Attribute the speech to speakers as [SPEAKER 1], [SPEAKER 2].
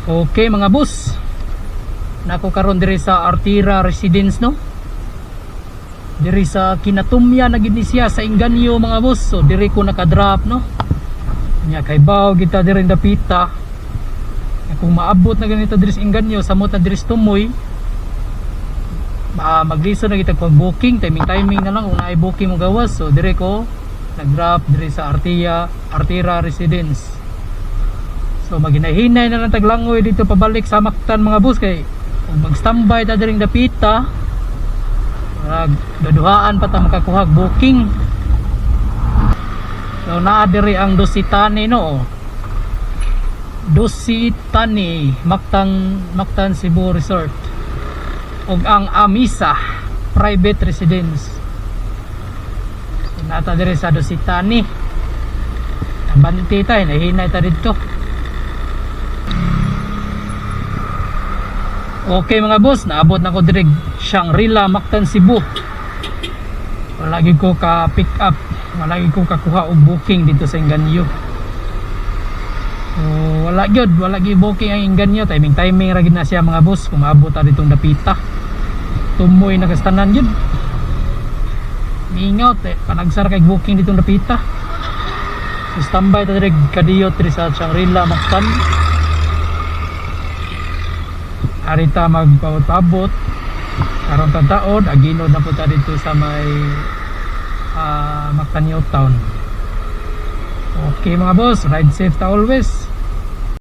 [SPEAKER 1] Okay mga boss, nako karon diri sa Artira Residence no. Diri sa Kinatumya na gid ni siya sa Inganyo mga boss. So diri ko nakadrop no. Nya kay baw kita diri dapita. Kung maabot na ganito diri sa Inganyo, samot na diri sa Tumoy, magliso na kita pag booking, timing na lang kung naay booking mo gawas. So diri ko nagdrop diri sa Artira Residence. So maginahinay na lang taglangoy dito pabalik sa Mactan mga boss, kay kung mag-standby ta diring dapita, daduhaan pa ta makakuha booking. So naa diri ang Dositani no. Dositani Mactan Cebu Resort ug ang Amisa Private Residence. So nata diri sa Dositani. Banti tayo, nahinay ta dito. Okay mga boss, naabot na ko direct Shangri-La, Mactan, Cebu. Wala gid ko ka pick up, wala gid ko kakuha og booking dito sa Inganyo. So wala gid booking ang Inganyo. Timing ra gid na siya mga boss kung maabot ta ditong dapita. Tumoy na kastanan gid. Mingaw panagsar kay booking ditong dapita. So standby ta direct kadiyot diri sa Shangri-La, Mactan. Arita magpabot karon taon aginod na po ta dito sa may Mactan New Town. Okay mga boss, ride safe ta always.